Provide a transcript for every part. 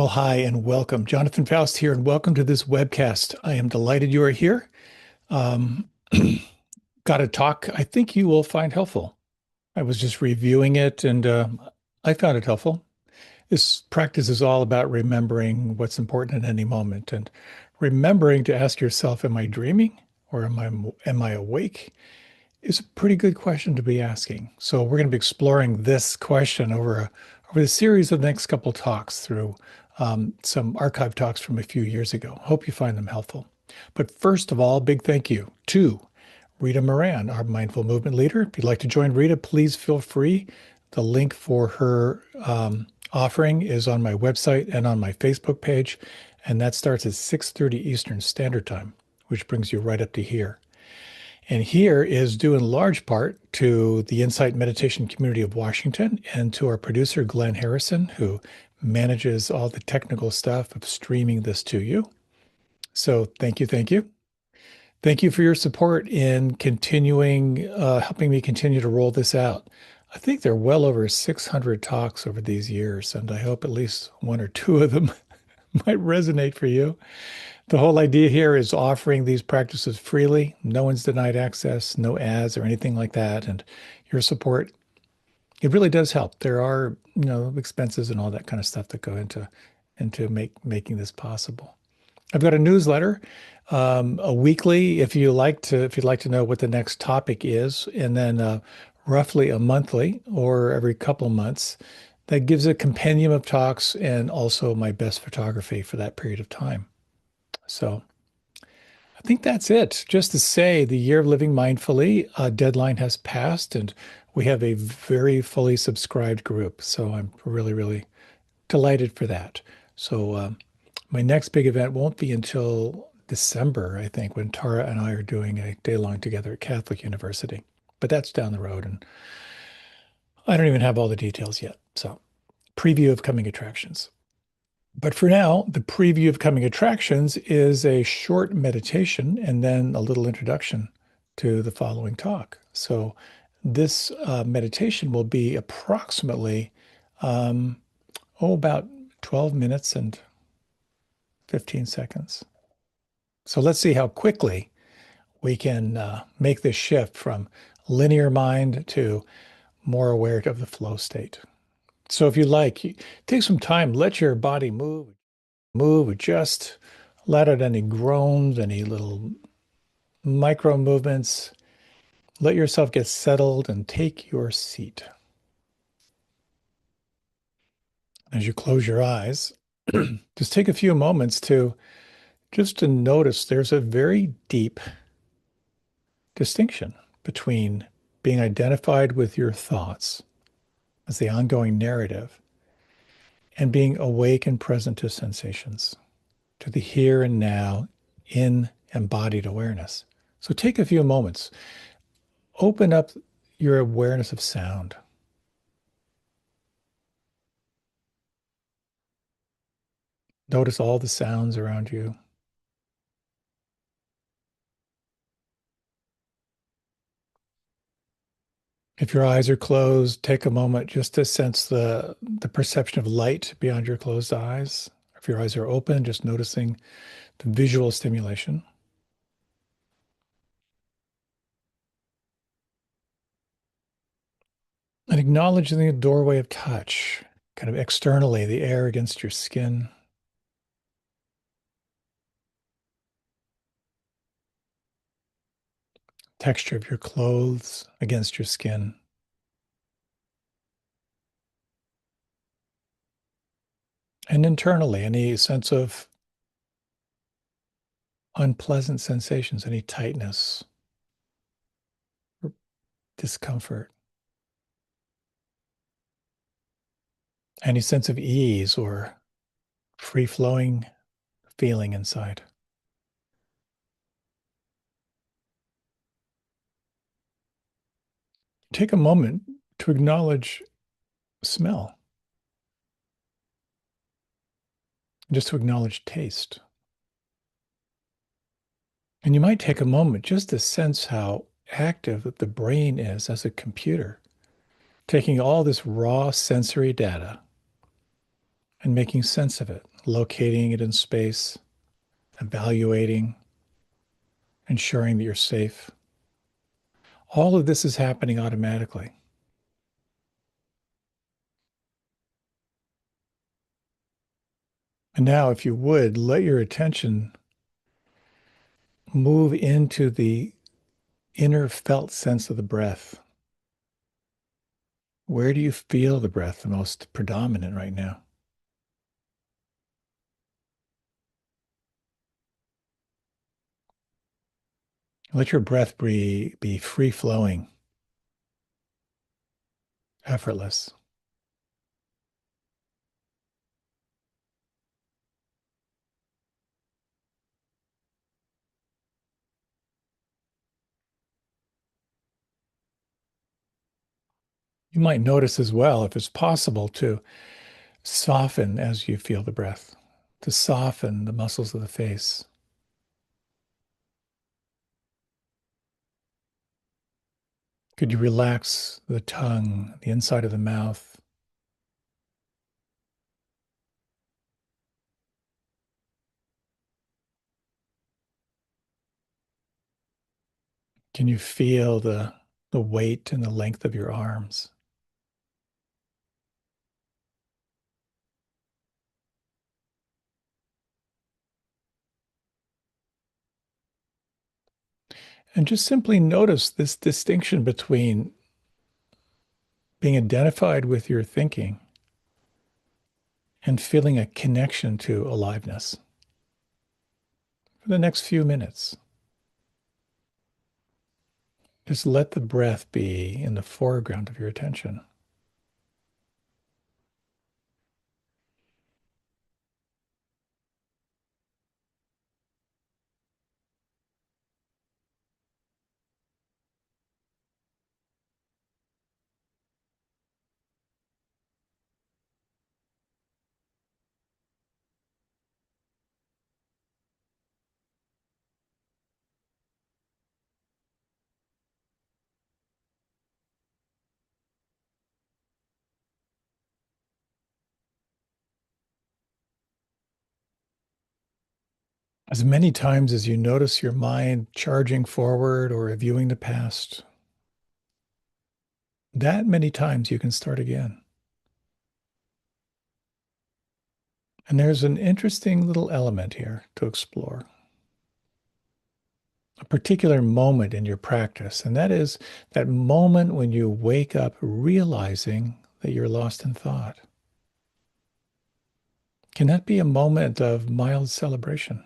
Well, hi and welcome. Jonathan Foust here, and welcome to this webcast. I am delighted you are here. Um, got a talk I think you will find helpful. I was just reviewing it and I found it helpful. This practice is all about remembering what's important at any moment and remembering to ask yourself, am I dreaming or am I awake? Is a pretty good question to be asking. So we're going to be exploring this question over the series of the next couple talks through some archive talks from a few years ago. Hope you find them helpful. But first of all, big thank you to Rita Moran, our mindful movement leader. If you'd like to join Rita, please feel free. The link for her offering is on my website and on my Facebook page, and that starts at 6:30 Eastern Standard Time, which brings you right up to here. And here is due in large part to the Insight Meditation Community of Washington and to our producer, Glenn Harrison, who manages all the technical stuff of streaming this to you. So thank you, thank you. Thank you for your support in continuing, helping me continue to roll this out. I think there are well over 600 talks over these years, and I hope at least one or two of them might resonate for you. The whole idea here is offering these practices freely. No one's denied access, no ads or anything like that. And your support, it really does help. There are, expenses and all that kind of stuff that go into making this possible. I've got a newsletter, a weekly, if you'd like to know what the next topic is, and then roughly a monthly or every couple of months. That gives a compendium of talks and also my best photography for that period of time. So I think that's it. Just to say, the year of living mindfully deadline has passed, and we have a very fully subscribed group. So I'm really, really delighted for that. So my next big event won't be until December, I think, when Tara and I are doing a day long together at Catholic University. But that's down the road, and I don't even have all the details yet. So preview of coming attractions. But for now, the preview of coming attractions is a short meditation and then a little introduction to the following talk. So this meditation will be approximately, about 12 minutes and 15 seconds. So let's see how quickly we can make this shift from linear mind to more aware of the flow state. So if you like, take some time, let your body move, adjust, let out any groans, any little micro movements. Let yourself get settled and take your seat. As you close your eyes, just take a few moments to notice there's a very deep distinction between being identified with your thoughts as the ongoing narrative and being awake and present to sensations, to the here and now in embodied awareness. So take a few moments, open up your awareness of sound. Notice all the sounds around you. If your eyes are closed, take a moment just to sense the perception of light beyond your closed eyes. If your eyes are open, just noticing the visual stimulation. And acknowledging the doorway of touch, kind of externally, the air against your skin. Texture of your clothes against your skin. And internally, any sense of unpleasant sensations, any tightness, or discomfort, any sense of ease or free-flowing feeling inside. Take a moment to acknowledge smell, just to acknowledge taste. And you might take a moment just to sense how active the brain is as a computer, taking all this raw sensory data and making sense of it, locating it in space, evaluating, ensuring that you're safe. All of this is happening automatically. And now, if you would, let your attention move into the inner felt sense of the breath. Where do you feel the breath the most predominant right now? Let your breath be free flowing, effortless. You might notice as well, if it's possible, to soften as you feel the breath, to soften the muscles of the face. Could you relax the tongue, the inside of the mouth? Can you feel the weight and the length of your arms? And just simply notice this distinction between being identified with your thinking and feeling a connection to aliveness for the next few minutes. Just let the breath be in the foreground of your attention. As many times as you notice your mind charging forward or reviewing the past, that many times you can start again. And there's an interesting little element here to explore, a particular moment in your practice, and that is that moment when you wake up realizing that you're lost in thought. Can that be a moment of mild celebration?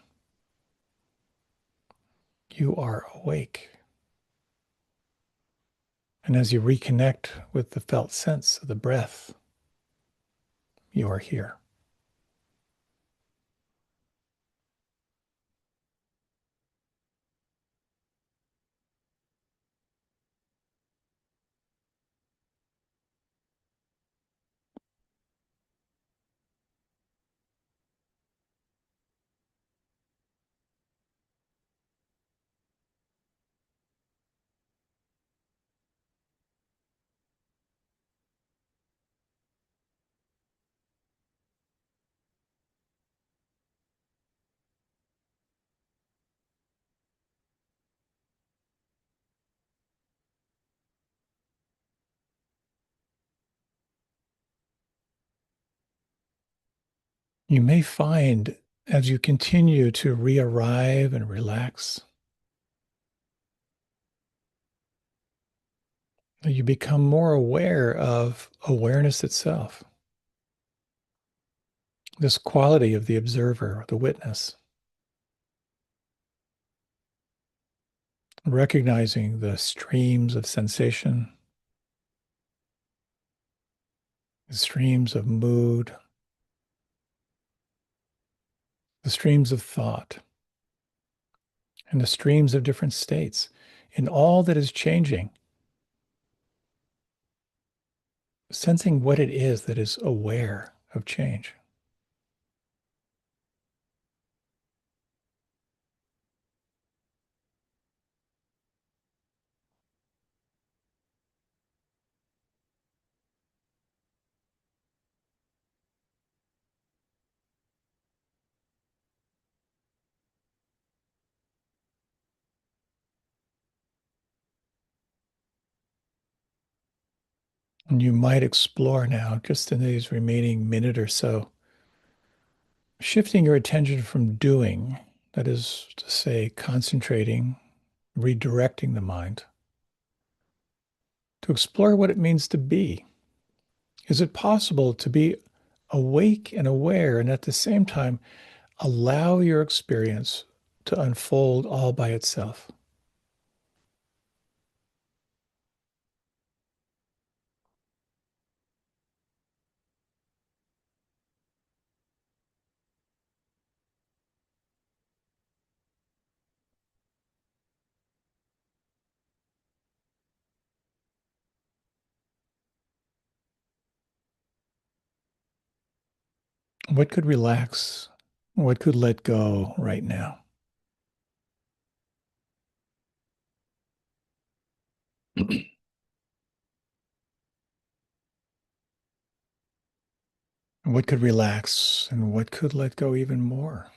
You are awake. And as you reconnect with the felt sense of the breath, you are here. You may find as you continue to re-arrive and relax that you become more aware of awareness itself, this quality of the observer, the witness, recognizing the streams of sensation, the streams of mood, the streams of thought, and the streams of different states in all that is changing, sensing what it is that is aware of change. And you might explore now, just in these remaining minute or so, shifting your attention from doing, that is to say, concentrating, redirecting the mind, to explore what it means to be. Is it possible to be awake and aware and at the same time allow your experience to unfold all by itself? What could relax? What could let go right now? What could relax and what could let go even more?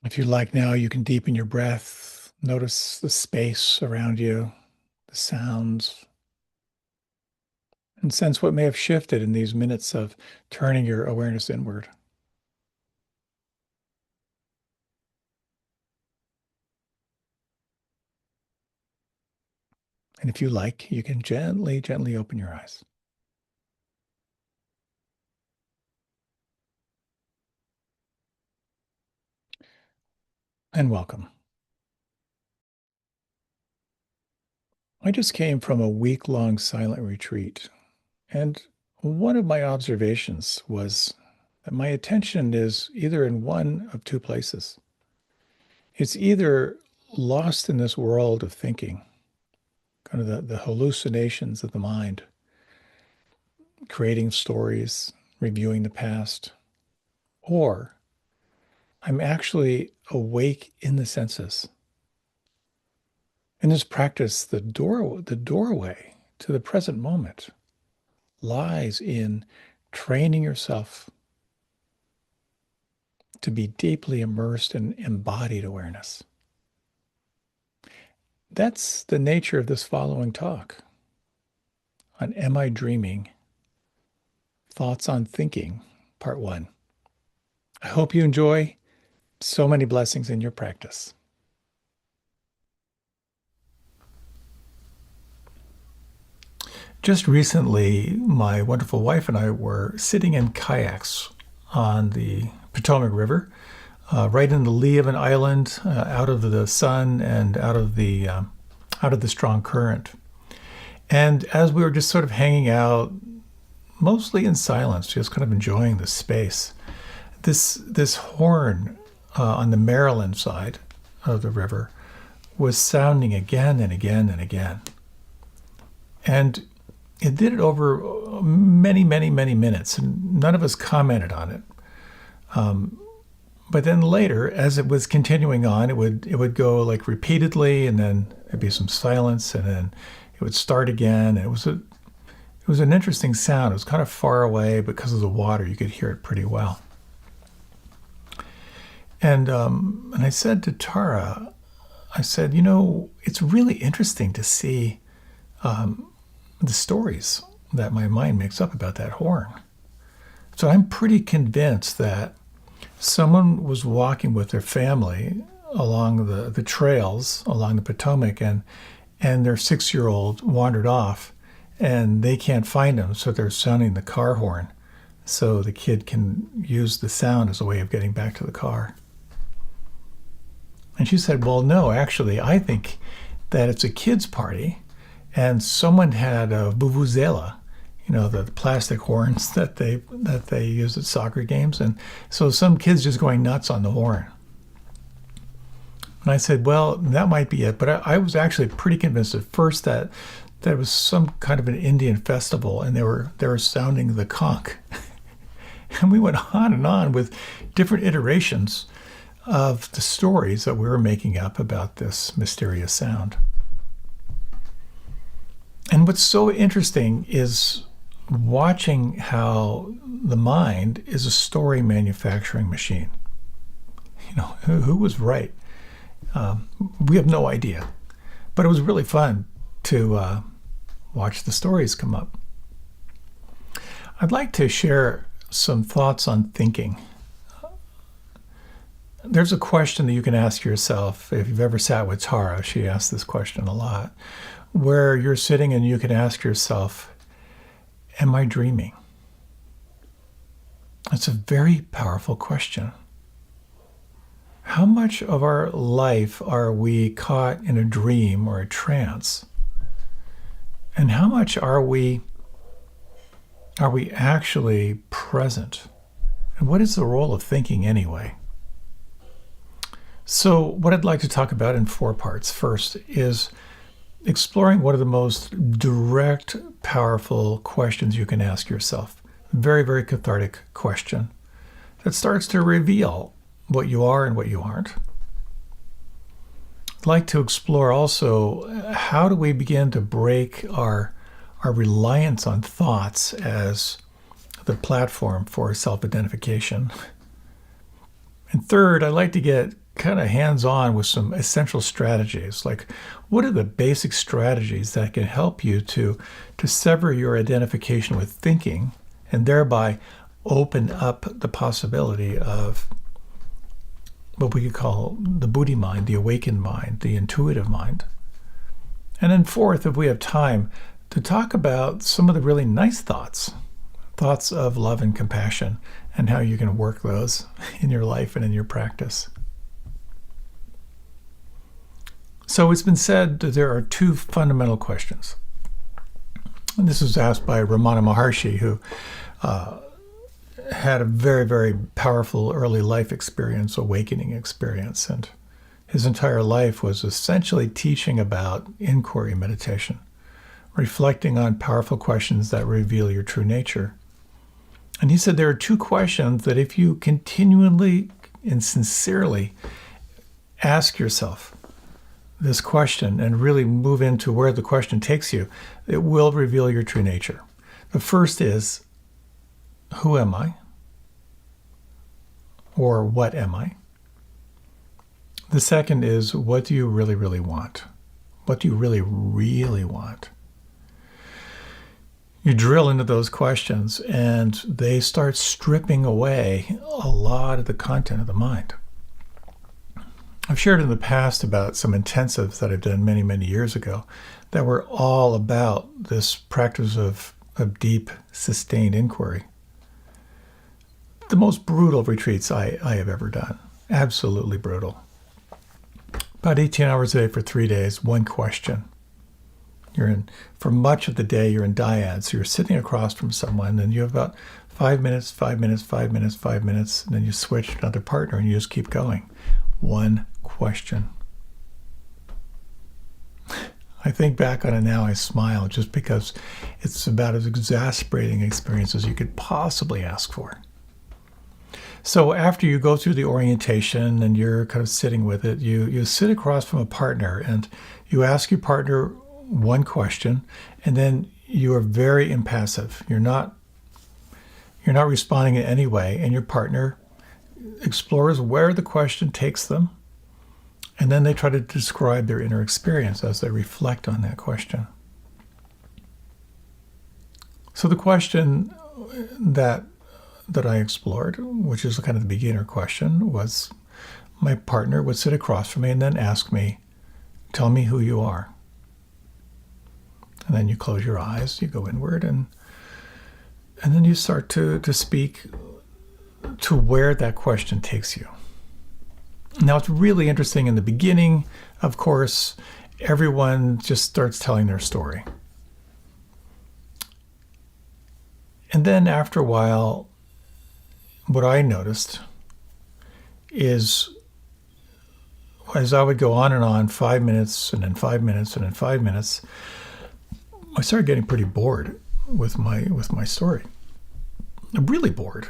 If you like now, you can deepen your breath. Notice the space around you, the sounds, and sense what may have shifted in these minutes of turning your awareness inward. And if you like, you can gently, gently open your eyes. And welcome. I just came from a week-long silent retreat, and one of my observations was that my attention is either in one of two places. It's either lost in this world of thinking, kind of the hallucinations of the mind, creating stories, reviewing the past, or I'm actually awake in the senses. In this practice, the doorway to the present moment lies in training yourself to be deeply immersed in embodied awareness. That's the nature of this following talk on Am I Dreaming? Thoughts on Thinking, Part 1. I hope you enjoy. So many blessings in your practice. Just recently, my wonderful wife and I were sitting in kayaks on the Potomac River, right in the lee of an island, out of the sun and out of the strong current. And as we were just sort of hanging out, mostly in silence, just kind of enjoying the space, this horn on the Maryland side of the river was sounding again and again and again. And it did it over many, many, many minutes, and none of us commented on it. But then later, as it was continuing on, it would go like repeatedly, and then there'd be some silence, and then it would start again. And it was an interesting sound. It was kind of far away, but because of the water, you could hear it pretty well. And I said to Tara, I said, it's really interesting to see the stories that my mind makes up about that horn. So I'm pretty convinced that someone was walking with their family along the trails along the Potomac, and their 6-year-old wandered off, and they can't find him, so they're sounding the car horn so the kid can use the sound as a way of getting back to the car. And she said, well, no, actually, I think that it's a kid's party, and someone had a vuvuzela, the plastic horns that they use at soccer games, and so some kid's just going nuts on the horn. And I said, well, that might be it, but I was actually pretty convinced at first that it was some kind of an Indian festival, and they were sounding the conch. And we went on and on with different iterations of the stories that we were making up about this mysterious sound. And what's so interesting is watching how the mind is a story manufacturing machine. You know, who was right? We have no idea. But it was really fun to watch the stories come up. I'd like to share some thoughts on thinking. There's a question that you can ask yourself. If you've ever sat with Tara, she asks this question a lot, where you're sitting and you can ask yourself, am I dreaming? It's a very powerful question. How much of our life are we caught in a dream or a trance? And how much are we actually present? And what is the role of thinking anyway? So what I'd like to talk about in 4 parts. First is exploring what are the most direct, powerful questions you can ask yourself. Very, very cathartic question that starts to reveal what you are and what you aren't. I'd like to explore also how do we begin to break our reliance on thoughts as the platform for self-identification. And third, I'd like to get kind of hands-on with some essential strategies. Like, what are the basic strategies that can help you to sever your identification with thinking and thereby open up the possibility of what we could call the Buddhi mind, the awakened mind, the intuitive mind. And then fourth, if we have time, to talk about some of the really nice thoughts of love and compassion, and how you can work those in your life and in your practice. So it's been said that there are 2 fundamental questions. And this was asked by Ramana Maharshi, who had a very, very powerful early life experience, awakening experience. And his entire life was essentially teaching about inquiry meditation, reflecting on powerful questions that reveal your true nature. And he said there are 2 questions that if you continually and sincerely ask yourself this question and really move into where the question takes you, it will reveal your true nature. The first is, who am I? Or what am I? The second is, what do you really, really want? What do you really, really want? You drill into those questions and they start stripping away a lot of the content of the mind. I've shared in the past about some intensives that I've done many, many years ago that were all about this practice of deep, sustained inquiry. The most brutal retreats I have ever done. Absolutely brutal. About 18 hours a day for 3 days, 1 question. For much of the day, you're in dyad. So you're sitting across from someone and you have about 5 minutes, 5 minutes, 5 minutes, 5 minutes, and then you switch to another partner and you just keep going. 1 question. I think back on it now, I smile just because it's about as exasperating an experience as you could possibly ask for. So after you go through the orientation and you're kind of sitting with it, you sit across from a partner and you ask your partner 1 question, and then you are very impassive. You're not responding in any way, and your partner explores where the question takes them, and then they try to describe their inner experience as they reflect on that question. So the question that I explored, which is kind of the beginner question, was my partner would sit across from me and then ask me, tell me who you are. And then you close your eyes, you go inward, and then you start to speak to where that question takes you. Now, it's really interesting. In the beginning, of course, everyone just starts telling their story. And then after a while, what I noticed is as I would go on and on, 5 minutes, and then 5 minutes, and then 5 minutes, I started getting pretty bored with my story. I'm really bored.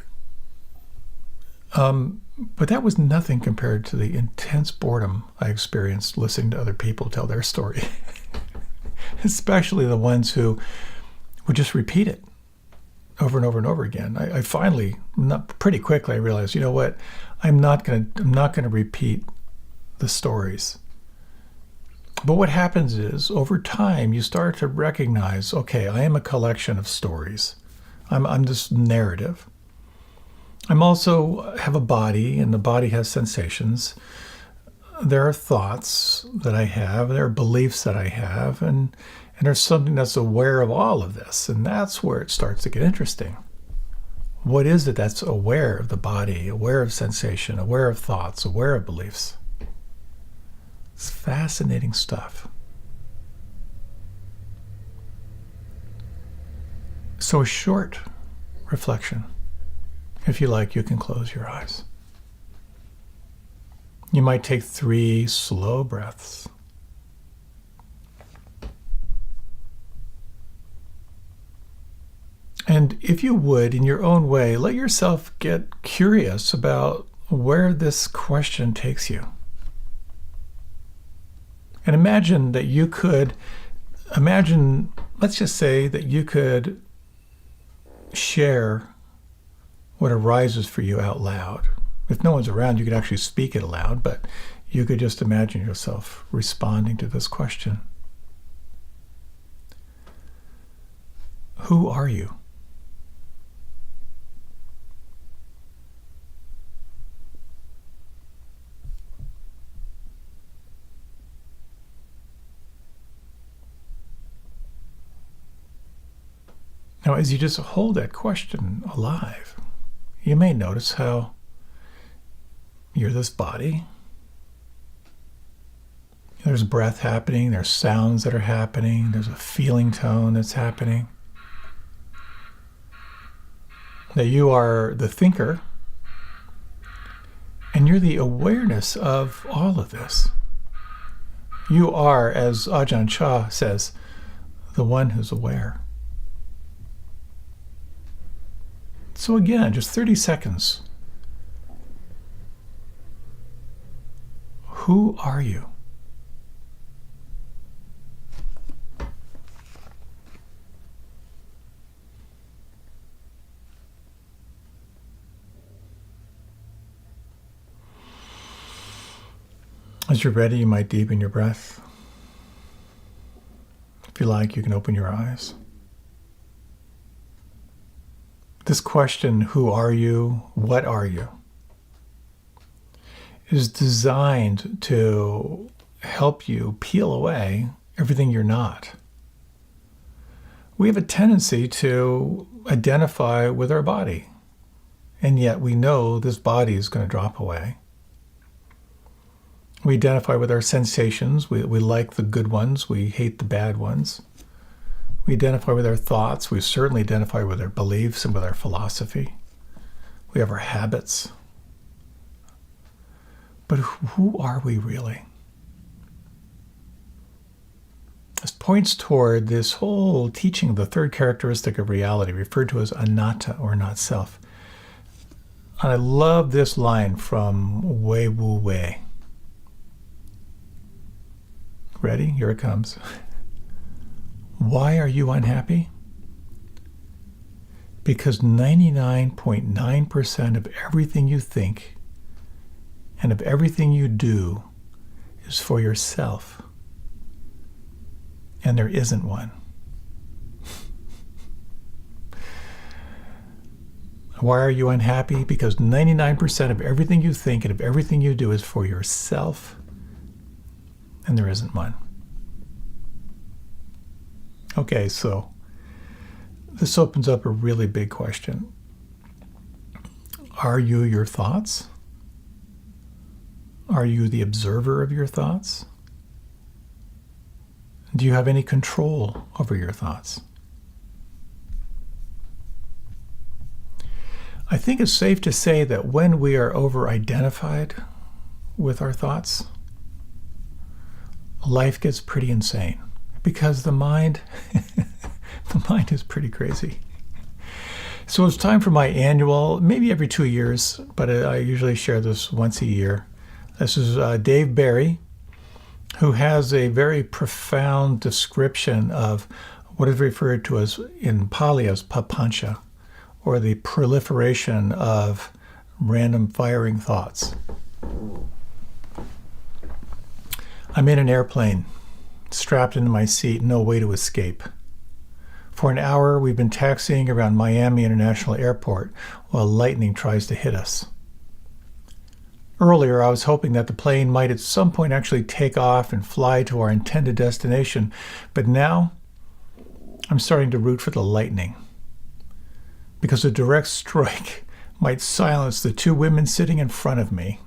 But that was nothing compared to the intense boredom I experienced listening to other people tell their story. especially the ones who would just repeat it over and over and over again. I finally, not pretty quickly, I realized, you know what? I'm not gonna repeat the stories. But what happens is, over time, you start to recognize, okay, I am a collection of stories. I'm this narrative. I'm also have a body, and the body has sensations. There are thoughts that I have, there are beliefs that I have, and there's something that's aware of all of this, and that's where it starts to get interesting. What is it that's aware of the body, aware of sensation, aware of thoughts, aware of beliefs? It's fascinating stuff. So a short reflection. If you like, you can close your eyes. You might take 3 slow breaths. And if you would, in your own way, let yourself get curious about where this question takes you. And imagine, let's just say that you could share what arises for you out loud. If no one's around, you could actually speak it aloud, but you could just imagine yourself responding to this question. Who are you? Now, as you just hold that question alive, you may notice how you're this body. There's breath happening, there's sounds that are happening, there's a feeling tone that's happening. That you are the thinker, and you're the awareness of all of this. You are, as Ajahn Chah says, the one who's aware. So again, just 30 seconds. Who are you? As you're ready, you might deepen your breath. If you like, you can open your eyes. This question, who are you, what are you, is designed to help you peel away everything you're not. We have a tendency to identify with our body, and yet we know this body is going to drop away. We identify with our sensations. We like the good ones. We hate the bad ones. We identify with our thoughts. We certainly identify with our beliefs and with our philosophy. We have our habits. But who are we really? This points toward this whole teaching of the third characteristic of reality, referred to as anatta, or not self. And I love this line from Wei Wu Wei. Ready? Here it comes. Why are you unhappy? Because 99.9% of everything you think and of everything you do is for yourself. And there isn't one. Why are you unhappy? Because 99% of everything you think and of everything you do is for yourself, and there isn't one. Okay, so this opens up a really big question. Are you your thoughts? Are you the observer of your thoughts? Do you have any control over your thoughts? I think it's safe to say that when we are over-identified with our thoughts, life gets pretty insane. Because the mind is pretty crazy. So it's time for my annual, maybe every 2 years, but I usually share this once a year. This is Dave Barry, who has a very profound description of what is referred to as in Pali as papancha, or the proliferation of random firing thoughts. I'm in an airplane, strapped into my seat, no way to escape. For an hour, we've been taxiing around Miami International Airport while lightning tries to hit us. Earlier, I was hoping that the plane might at some point actually take off and fly to our intended destination, but now I'm starting to root for the lightning, because a direct strike might silence the two women sitting in front of me.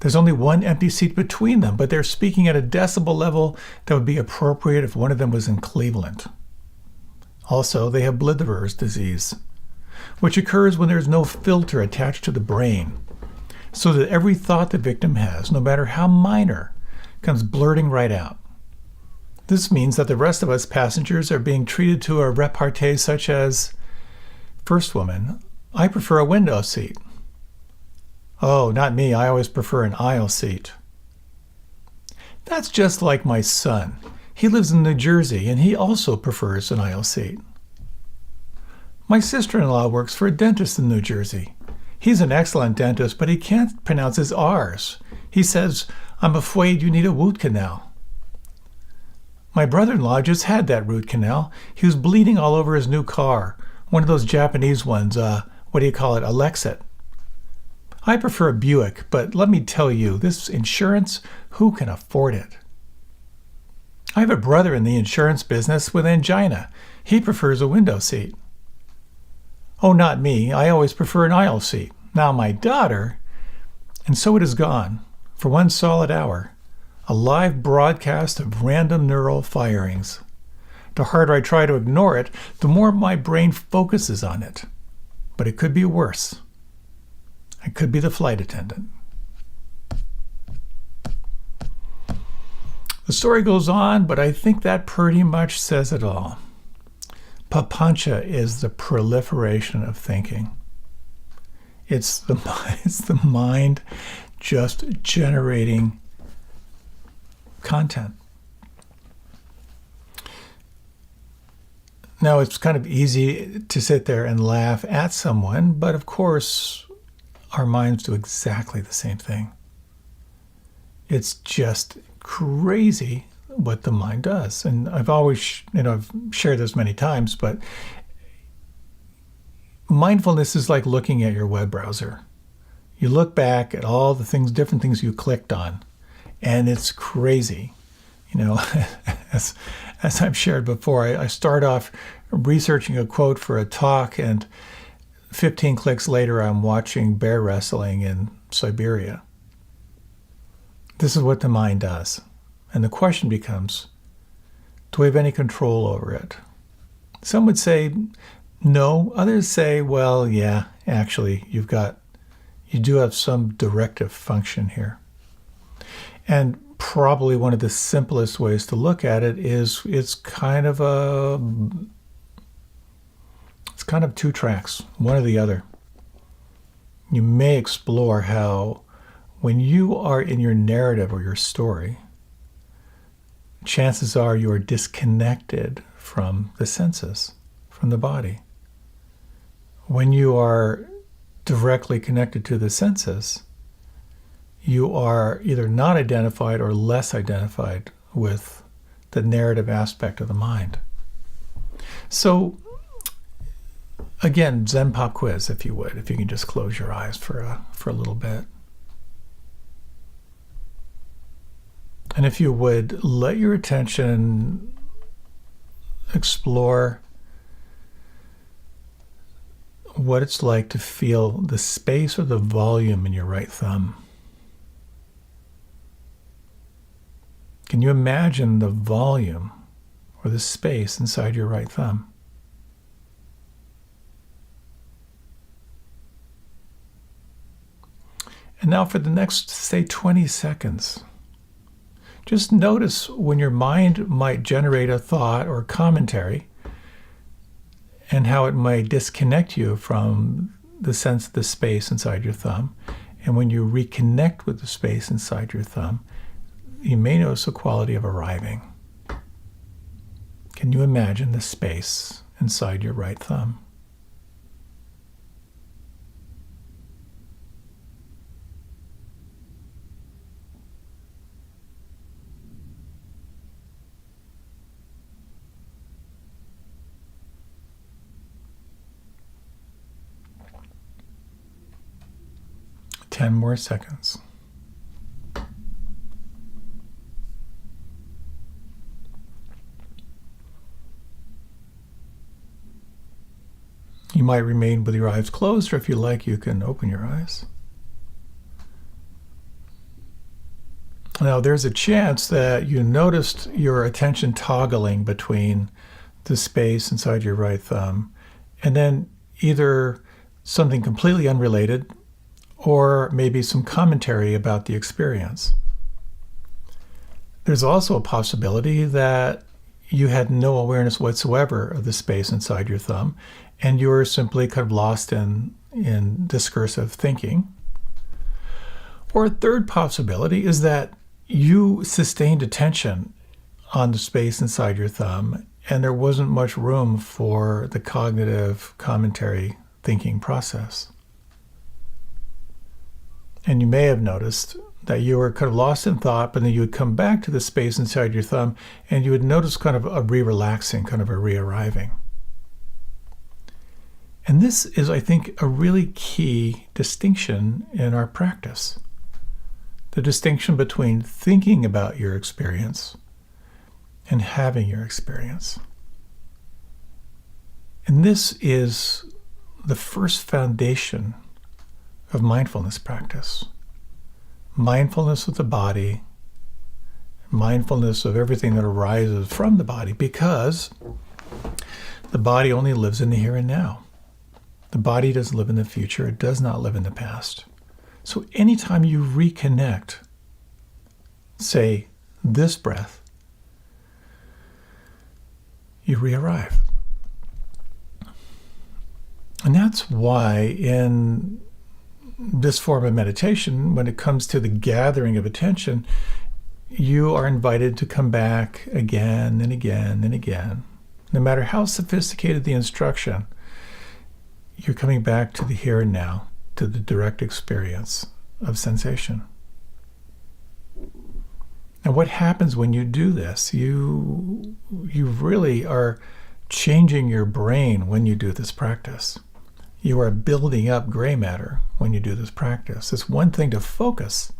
There's only one empty seat between them, but they're speaking at a decibel level that would be appropriate if one of them was in Cleveland. Also, they have Blithever's disease, which occurs when there's no filter attached to the brain, so that every thought the victim has, no matter how minor, comes blurting right out. This means that the rest of us passengers are being treated to a repartee such as, "First woman, I prefer a window seat." "Oh, not me, I always prefer an aisle seat." "That's just like my son. He lives in New Jersey and he also prefers an aisle seat." "My sister-in-law works for a dentist in New Jersey. He's an excellent dentist, but he can't pronounce his R's. He says, 'I'm afraid you need a root canal.' My brother-in-law just had that root canal. He was bleeding all over his new car, one of those Japanese ones, a Lexus. I prefer a Buick, but let me tell you, this insurance, who can afford it?" "I have a brother in the insurance business with angina. He prefers a window seat." "Oh, not me. I always prefer an aisle seat. Now my daughter..." And so it has gone, for one solid hour, a live broadcast of random neural firings. The harder I try to ignore it, the more my brain focuses on it. But it could be worse. I could be the flight attendant. The story goes on, but I think that pretty much says it all. Papancha is the proliferation of thinking. It's the mind just generating content. Now, it's kind of easy to sit there and laugh at someone, but of course, our minds do exactly the same thing. It's just crazy what the mind does. And I've always, I've shared this many times, but mindfulness is like looking at your web browser. You look back at all the things, different things you clicked on, and it's crazy. As I've shared before, I start off researching a quote for a talk, and 15 clicks later, I'm watching bear wrestling in Siberia. This is what the mind does. And the question becomes, do we have any control over it? Some would say no. Others say, well, yeah, actually, you do have some directive function here. And probably one of the simplest ways to look at it is it's kind of two tracks, one or the other. You may explore how when you are in your narrative or your story, chances are you are disconnected from the senses, from the body. When you are directly connected to the senses, you are either not identified or less identified with the narrative aspect of the mind. So, again, Zen pop quiz, if you would, if you can just close your eyes for a little bit. And if you would, let your attention explore what it's like to feel the space or the volume in your right thumb. Can you imagine the volume or the space inside your right thumb? And now for the next, say, 20 seconds, just notice when your mind might generate a thought or commentary and how it might disconnect you from the sense of the space inside your thumb. And when you reconnect with the space inside your thumb, you may notice a quality of arriving. Can you imagine the space inside your right thumb? Ten more seconds. You might remain with your eyes closed, or if you like, you can open your eyes. Now, there's a chance that you noticed your attention toggling between the space inside your right thumb and then either something completely unrelated or maybe some commentary about the experience. There's also a possibility that you had no awareness whatsoever of the space inside your thumb, and you were simply kind of lost in discursive thinking. Or a third possibility is that you sustained attention on the space inside your thumb, and there wasn't much room for the cognitive commentary thinking process. And you may have noticed that you were kind of lost in thought, but then you would come back to the space inside your thumb and you would notice kind of a re-relaxing, kind of a re-arriving. And this is, I think, a really key distinction in our practice. The distinction between thinking about your experience and having your experience. And this is the first foundation of mindfulness practice. Mindfulness of the body, mindfulness of everything that arises from the body, because the body only lives in the here and now. The body doesn't live in the future. It does not live in the past. So anytime you reconnect, say, this breath, you re-arrive. And that's why in this form of meditation, when it comes to the gathering of attention, you are invited to come back again and again and again. No matter how sophisticated the instruction, you're coming back to the here and now, to the direct experience of sensation. And what happens when you do this? You really are changing your brain when you do this practice. You are building up gray matter when you do this practice. It's one thing to focus,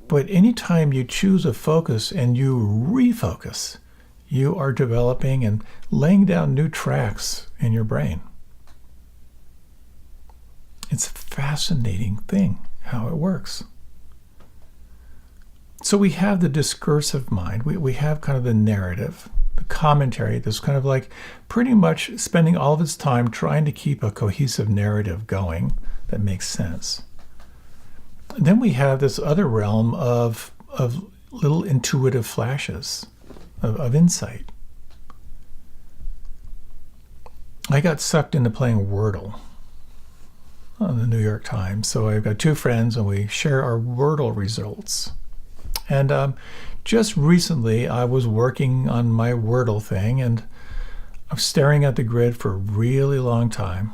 but anytime you choose a focus and you refocus, you are developing and laying down new tracks in your brain. It's a fascinating thing how it works. So we have the discursive mind. We have kind of the narrative, the commentary that's kind of like pretty much spending all of its time trying to keep a cohesive narrative going that makes sense. And then we have this other realm of little intuitive flashes of insight. I got sucked into playing Wordle on the New York Times. So I've got two friends and we share our Wordle results. And just recently I was working on my Wordle thing and I was staring at the grid for a really long time.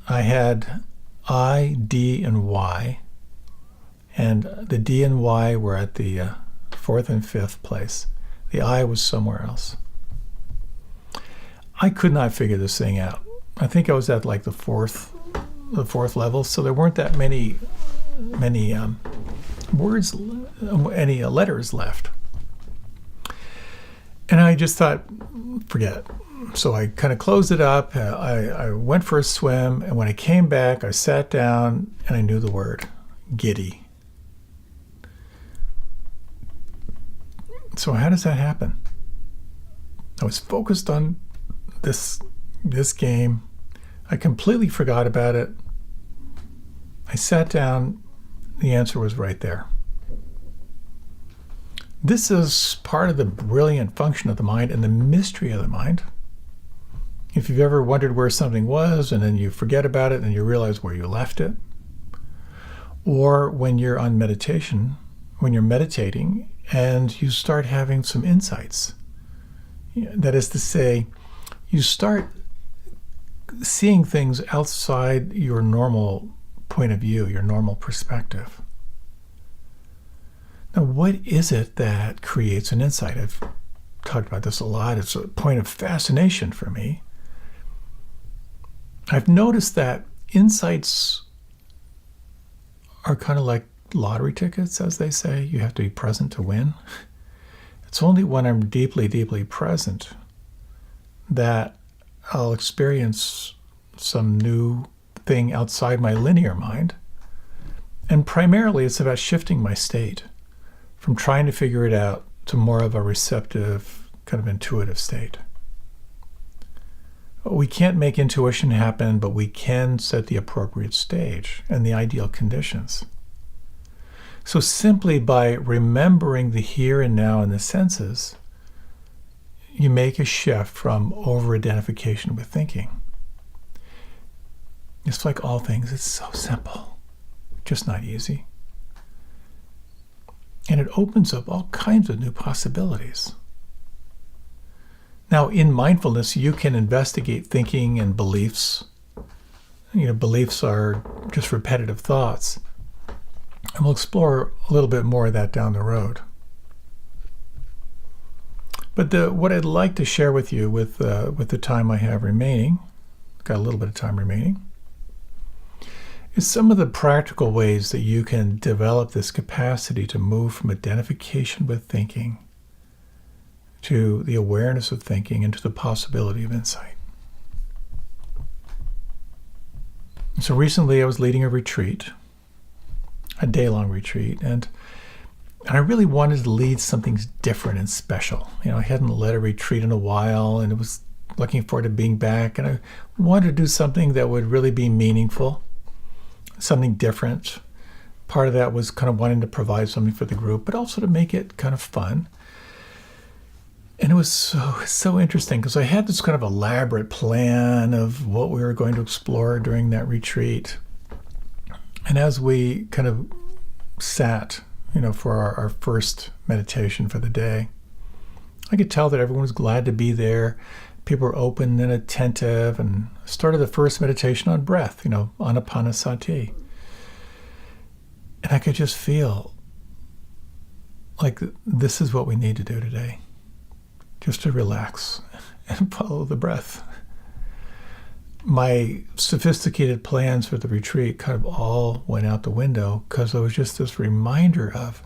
I had I, D, and Y. And the D and Y were at the fourth and fifth place. The I was somewhere else. I could not figure this thing out. I think I was at like the fourth level, so there weren't that many words, any letters left. And I just thought, forget it. So I kind of closed it up. I went for a swim, and when I came back, I sat down and I knew the word, giddy. So how does that happen? I was focused on this game. I completely forgot about it. I sat down. The answer was right there. This is part of the brilliant function of the mind and the mystery of the mind. If you've ever wondered where something was and then you forget about it and you realize where you left it, or when you're on meditation, when you're meditating and you start having some insights. That is to say, you start seeing things outside your normal point of view, your normal perspective. Now, what is it that creates an insight? I've talked about this a lot. It's a point of fascination for me. I've noticed that insights are kind of like lottery tickets, as they say. You have to be present to win. It's only when I'm deeply, deeply present that I'll experience some new thing outside my linear mind. And primarily, it's about shifting my state from trying to figure it out to more of a receptive, kind of intuitive state. We can't make intuition happen, but we can set the appropriate stage and the ideal conditions. So simply by remembering the here and now in the senses, you make a shift from over-identification with thinking. It's like all things, it's so simple, just not easy. And it opens up all kinds of new possibilities. Now, in mindfulness, you can investigate thinking and beliefs. Beliefs are just repetitive thoughts. And we'll explore a little bit more of that down the road. But what I'd like to share with you with the time I have remaining, got a little bit of time remaining, is some of the practical ways that you can develop this capacity to move from identification with thinking to the awareness of thinking and to the possibility of insight. So recently I was leading a retreat, a day-long retreat, and I really wanted to lead something different and special. I hadn't led a retreat in a while, and I was looking forward to being back, and I wanted to do something that would really be meaningful, something different. Part of that was kind of wanting to provide something for the group, but also to make it kind of fun. And it was so interesting because I had this kind of elaborate plan of what we were going to explore during that retreat. And as we kind of sat, for our first meditation for the day, I could tell that everyone was glad to be there. People were open and attentive, and started the first meditation on breath, anapanasati. And I could just feel like this is what we need to do today. Just to relax and follow the breath. My sophisticated plans for the retreat kind of all went out the window because there was just this reminder of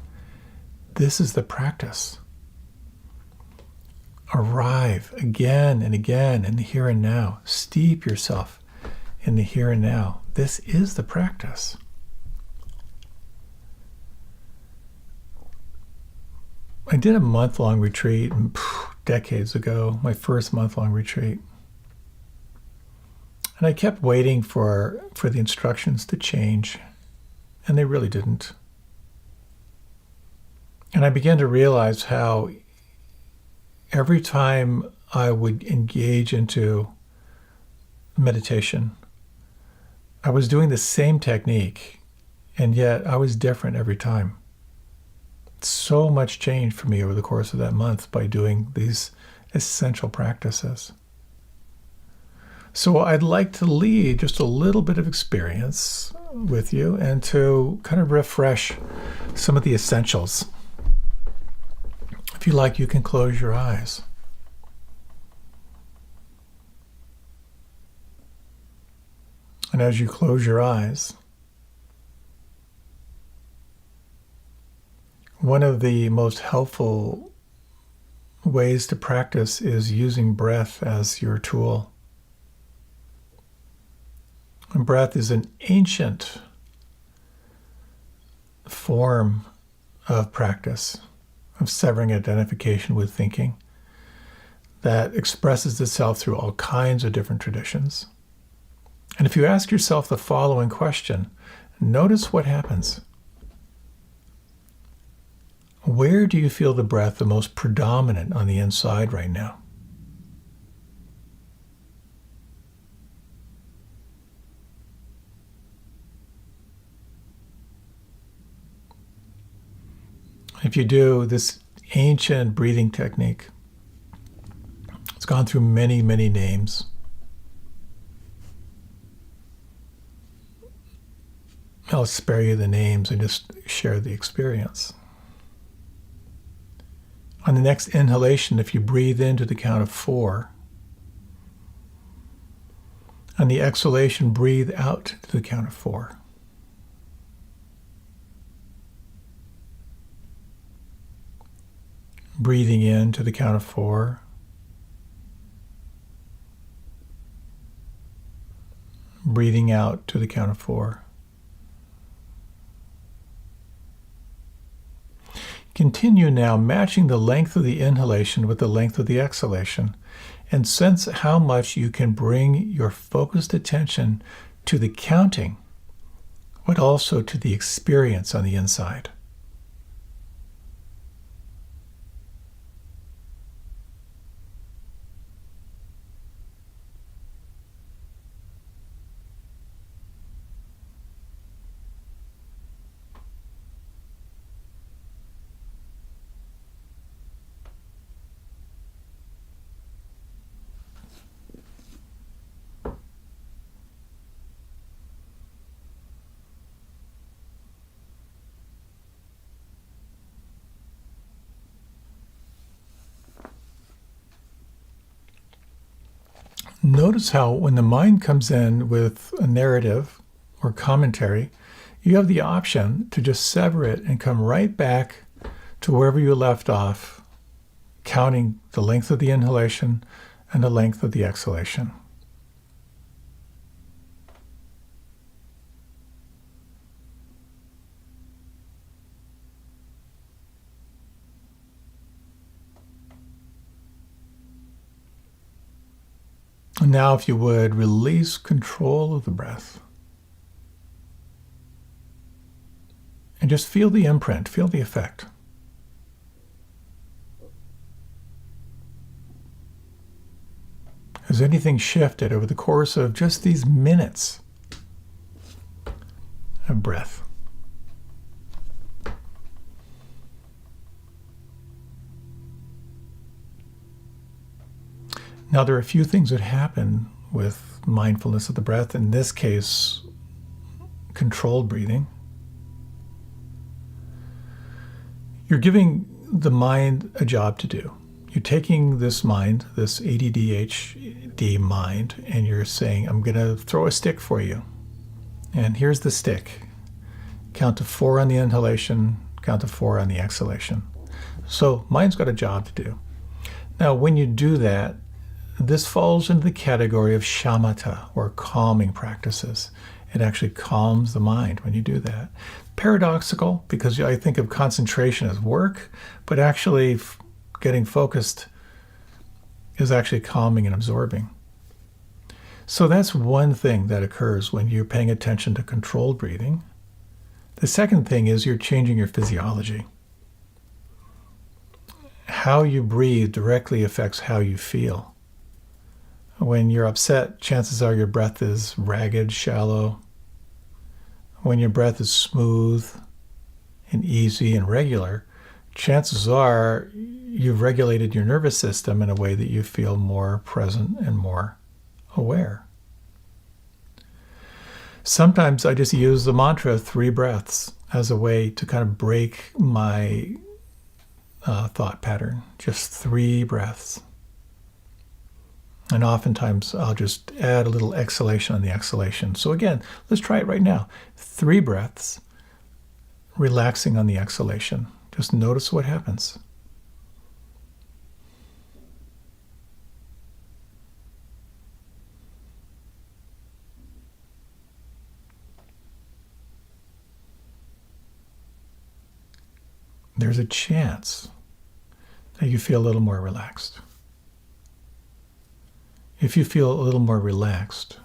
this is the practice. Arrive again and again in the here and now. Steep yourself in the here and now. This is the practice. I did a month-long retreat decades ago, my first month-long retreat. And I kept waiting for the instructions to change, and they really didn't. And I began to realize how every time I would engage into meditation, I was doing the same technique, and yet I was different every time. So much changed for me over the course of that month by doing these essential practices. So I'd like to lead just a little bit of experience with you and to kind of refresh some of the essentials. If you like, you can close your eyes. And as you close your eyes, one of the most helpful ways to practice is using breath as your tool. And breath is an ancient form of practice, of severing identification with thinking, that expresses itself through all kinds of different traditions. And if you ask yourself the following question, notice what happens. Where do you feel the breath the most predominant on the inside right now? If you do this ancient breathing technique, it's gone through many, many names. I'll spare you the names and just share the experience. On the next inhalation, if you breathe into the count of 4, on the exhalation, breathe out to the count of 4. Breathing in to the count of 4. Breathing out to the count of 4. Continue now matching the length of the inhalation with the length of the exhalation, and sense how much you can bring your focused attention to the counting, but also to the experience on the inside. Notice how when the mind comes in with a narrative or commentary, you have the option to just sever it and come right back to wherever you left off, counting the length of the inhalation and the length of the exhalation. And now, if you would, release control of the breath. And just feel the imprint, feel the effect. Has anything shifted over the course of just these minutes of breath? Now, there are a few things that happen with mindfulness of the breath. In this case, controlled breathing. You're giving the mind a job to do. You're taking this mind, this ADDHD mind, and you're saying, I'm going to throw a stick for you. And here's the stick. Count to 4 on the inhalation, count to 4 on the exhalation. So mind's got a job to do. Now, when you do that, this falls into the category of shamatha, or calming practices. It actually calms the mind when you do that. Paradoxical, because I think of concentration as work, but actually getting focused is actually calming and absorbing. So that's one thing that occurs when you're paying attention to controlled breathing. The second thing is you're changing your physiology. How you breathe directly affects how you feel. When you're upset, chances are your breath is ragged, shallow. When your breath is smooth and easy and regular, chances are you've regulated your nervous system in a way that you feel more present and more aware. Sometimes I just use the mantra 3 breaths as a way to kind of break my thought pattern. Just 3 breaths. And oftentimes I'll just add a little exhalation on the exhalation. So again, let's try it right now. 3 breaths, relaxing on the exhalation. Just notice what happens. There's a chance that you feel a little more relaxed. If you feel a little more relaxed,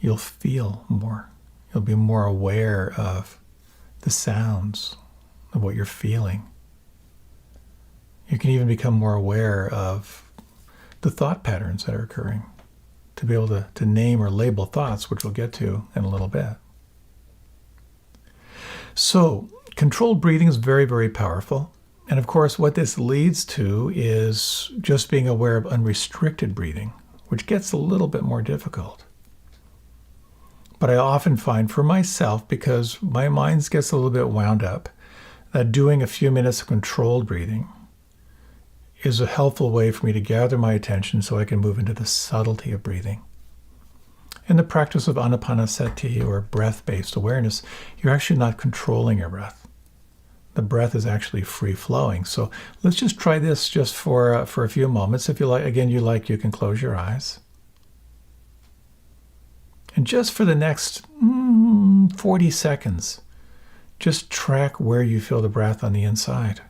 you'll feel more. You'll be more aware of the sounds of what you're feeling. You can even become more aware of the thought patterns that are occurring, to be able to name or label thoughts, which we'll get to in a little bit. So, Controlled breathing is very, very powerful. And of course, what this leads to is just being aware of unrestricted breathing, which gets a little bit more difficult. But I often find for myself, because my mind gets a little bit wound up, that doing a few minutes of controlled breathing is a helpful way for me to gather my attention so I can move into the subtlety of breathing. In the practice of anapanasati, or breath-based awareness, you're actually not controlling your breath. The breath is actually free-flowing. So let's just try this just for a few moments. If you like, again, you can close your eyes. And just for the next 40 seconds, just track where you feel the breath on the inside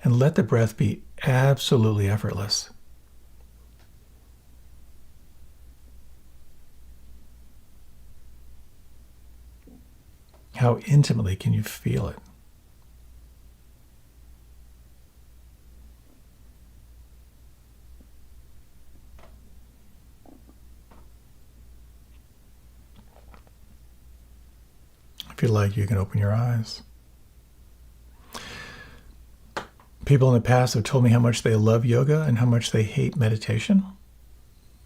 and let the breath be absolutely effortless. How intimately can you feel it? If you like, you can open your eyes. People in the past have told me how much they love yoga and how much they hate meditation.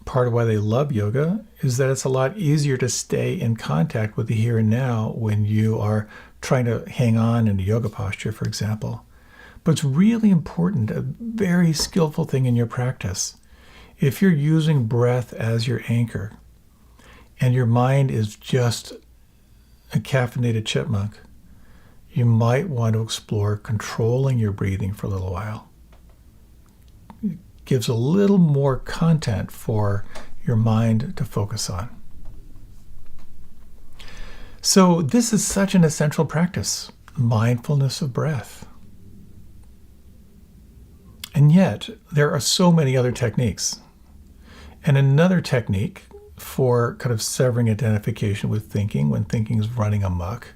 Part of why they love yoga is that it's a lot easier to stay in contact with the here and now when you are trying to hang on in a yoga posture, for example. But it's really important, a very skillful thing in your practice. If you're using breath as your anchor and your mind is just a caffeinated chipmunk, you might want to explore controlling your breathing for a little while. It gives a little more content for your mind to focus on. So this is such an essential practice, mindfulness of breath. And yet, there are so many other techniques. And another technique for kind of severing identification with thinking when thinking is running amok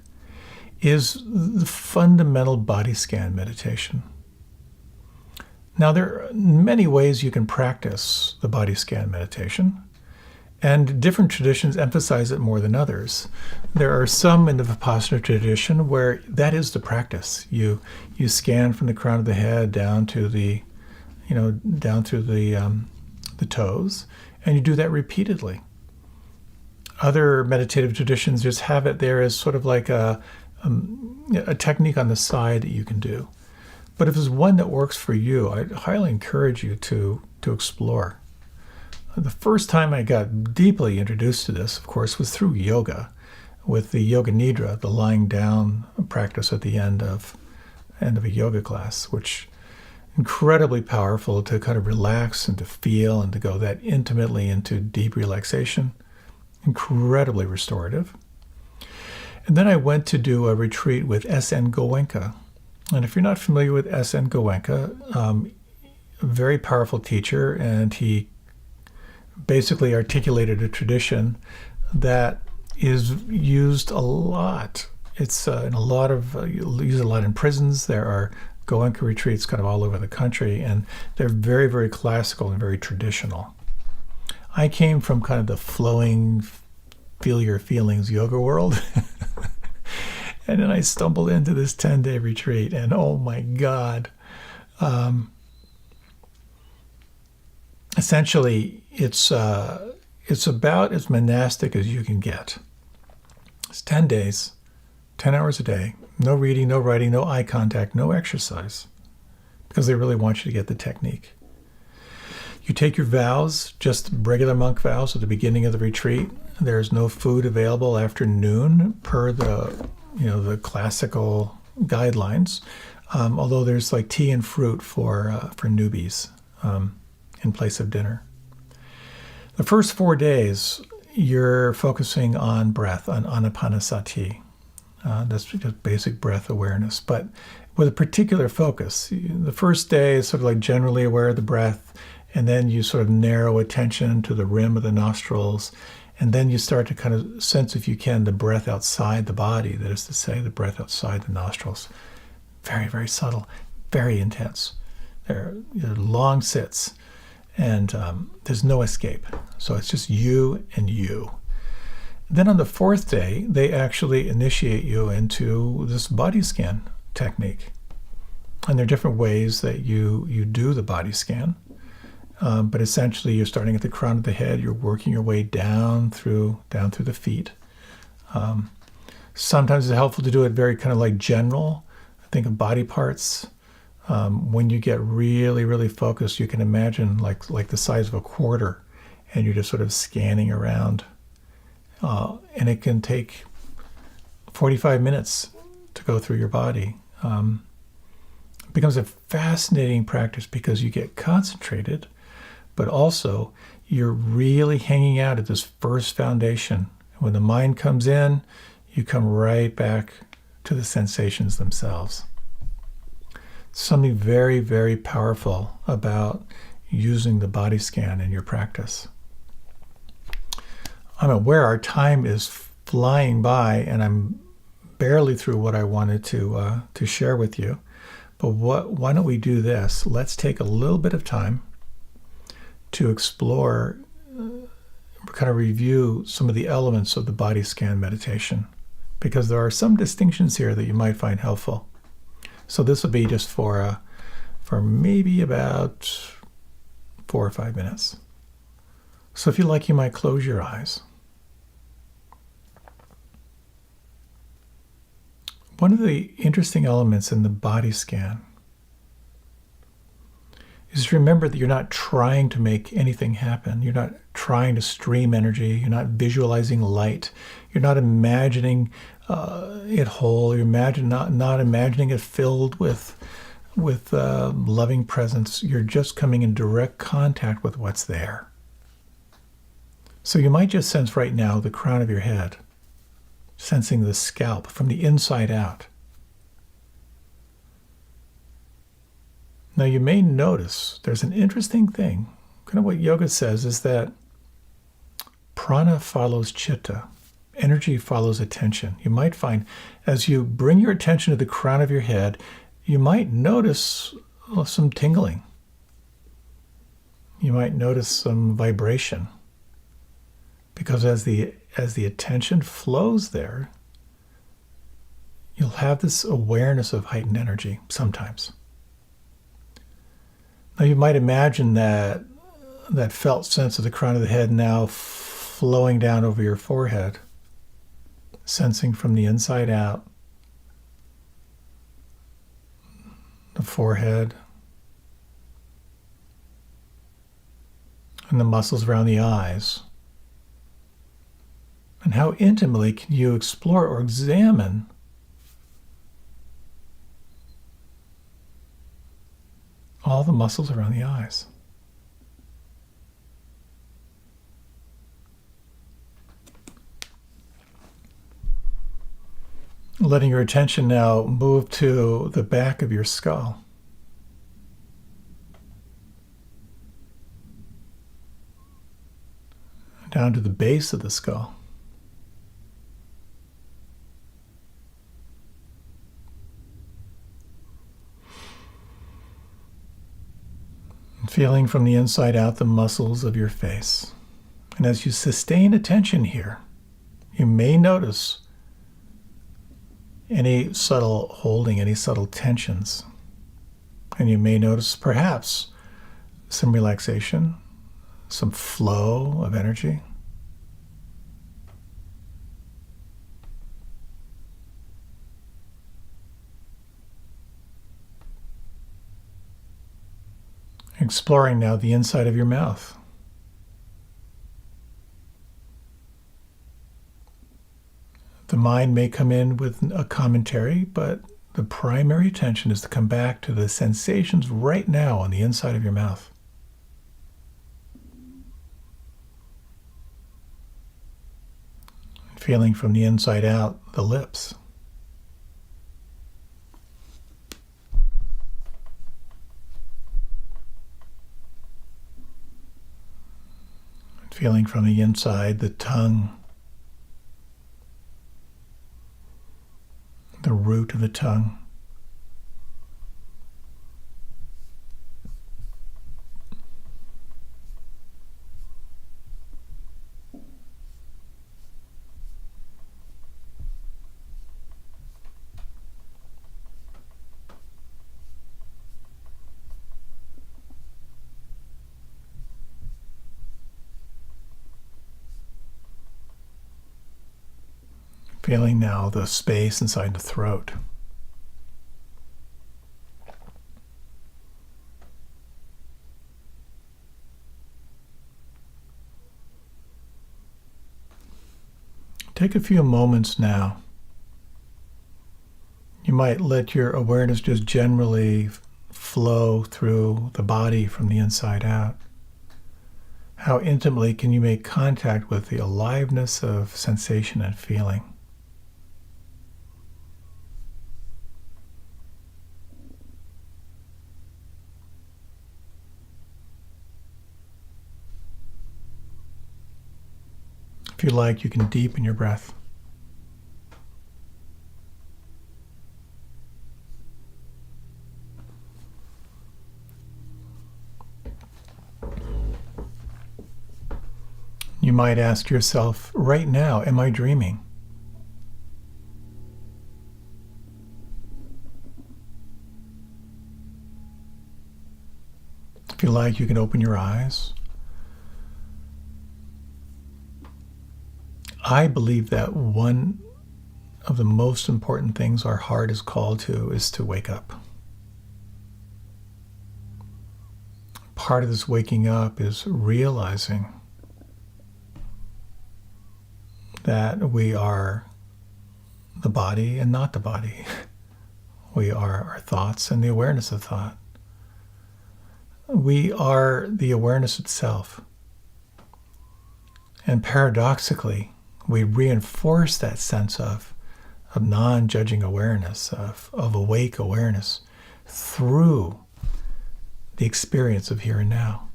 is the fundamental body scan meditation. Now, there are many ways you can practice the body scan meditation, and different traditions emphasize it more than others. There are some in the Vipassana tradition where that is the practice. You scan from the crown of the head down to the toes, and you do that repeatedly. Other meditative traditions just have it there as sort of like a technique on the side that you can do. But if there's one that works for you, I'd highly encourage you to explore. The first time I got deeply introduced to this, of course, was through yoga, with the yoga nidra, the lying down practice at the end of a yoga class, which incredibly powerful to kind of relax and to feel and to go that intimately into deep relaxation. Incredibly restorative. And then I went to do a retreat with S.N. Goenka. And if you're not familiar with S.N. Goenka, a very powerful teacher, and he basically articulated a tradition that is used a lot. It's in a lot of, used a lot in prisons. There are Goenka retreats kind of all over the country, and they're very, very classical and very traditional. I came from kind of the flowing, feel your feelings yoga world. And then I stumbled into this 10-day retreat, and oh my God. Essentially, it's about as monastic as you can get. It's 10 days, 10 hours a day, no reading, no writing, no eye contact, no exercise, because they really want you to get the technique. You take your vows, just regular monk vows at the beginning of the retreat. There's no food available after noon per the classical guidelines, although there's like tea and fruit for newbies in place of dinner. The first 4 days, you're focusing on breath, on anapanasati. That's just basic breath awareness, but with a particular focus. The first day is sort of like generally aware of the breath, and then you sort of narrow attention to the rim of the nostrils, and then you start to kind of sense, if you can, the breath outside the body, that is to say, the breath outside the nostrils. Very, very subtle, very intense. They're long sits, and there's no escape. So it's just you and you. Then on the fourth day, they actually initiate you into this body scan technique. And there are different ways that you do the body scan. But essentially, you're starting at the crown of the head. You're working your way down through the feet. Sometimes it's helpful to do it very kind of like general. Think of body parts. When you get really, really focused, you can imagine like the size of a quarter, and you're just sort of scanning around. And it can take 45 minutes to go through your body. It becomes a fascinating practice because you get concentrated, but also you're really hanging out at this first foundation. When the mind comes in, you come right back to the sensations themselves. Something very, very powerful about using the body scan in your practice. I'm aware our time is flying by, and I'm barely through what I wanted to share with you. But why don't we do this? Let's take a little bit of time to explore, kind of review some of the elements of the body scan meditation, because there are some distinctions here that you might find helpful. So this will be just for maybe about 4 or 5 minutes. So if you like, you might close your eyes. One of the interesting elements in the body scan is to remember that you're not trying to make anything happen. You're not trying to stream energy. You're not visualizing light. You're not imagining it whole. You're not imagining it filled with loving presence. You're just coming in direct contact with what's there. So you might just sense right now the crown of your head, sensing the scalp from the inside out. Now you may notice there's an interesting thing. Kind of what yoga says is that prana follows chitta. Energy follows attention. You might find as you bring your attention to the crown of your head, you might notice some tingling. You might notice some vibration. Because as the attention flows there, you'll have this awareness of heightened energy sometimes. Now you might imagine that felt sense of the crown of the head now flowing down over your forehead, sensing from the inside out, the forehead, and the muscles around the eyes. And how intimately can you explore or examine all the muscles around the eyes? Letting your attention now move to the back of your skull. Down to the base of the skull. Feeling from the inside out the muscles of your face. And as you sustain attention here, you may notice any subtle holding, any subtle tensions. And you may notice perhaps some relaxation, some flow of energy. Exploring now the inside of your mouth. The mind may come in with a commentary, but the primary attention is to come back to the sensations right now on the inside of your mouth. Feeling from the inside out the lips. Feeling from the inside the tongue, the root of the tongue. feeling now the space inside the throat. Take a few moments now. You might let your awareness just generally flow through the body from the inside out. How intimately can you make contact with the aliveness of sensation and feeling? If you like, you can deepen your breath. You might ask yourself, right now, am I dreaming? If you like, you can open your eyes. I believe that one of the most important things our heart is called to is to wake up. Part of this waking up is realizing that we are the body and not the body. We are our thoughts and the awareness of thought. We are the awareness itself. And paradoxically, we reinforce that sense of non-judging awareness, of awake awareness through the experience of here and now.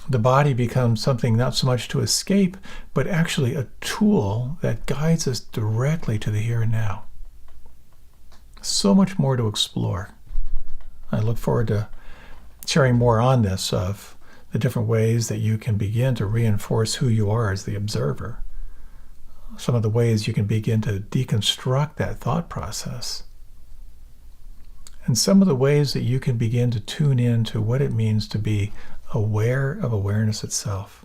The body becomes something not so much to escape, but actually a tool that guides us directly to the here and now. So much more to explore. I look forward to sharing more on this, of the different ways that you can begin to reinforce who you are as the observer. Some of the ways you can begin to deconstruct that thought process. And some of the ways that you can begin to tune in to what it means to be aware of awareness itself.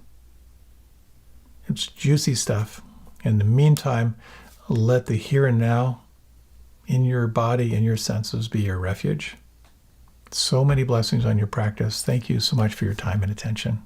It's juicy stuff. In the meantime, let the here and now in your body and your senses be your refuge. So many blessings on your practice. Thank you so much for your time and attention.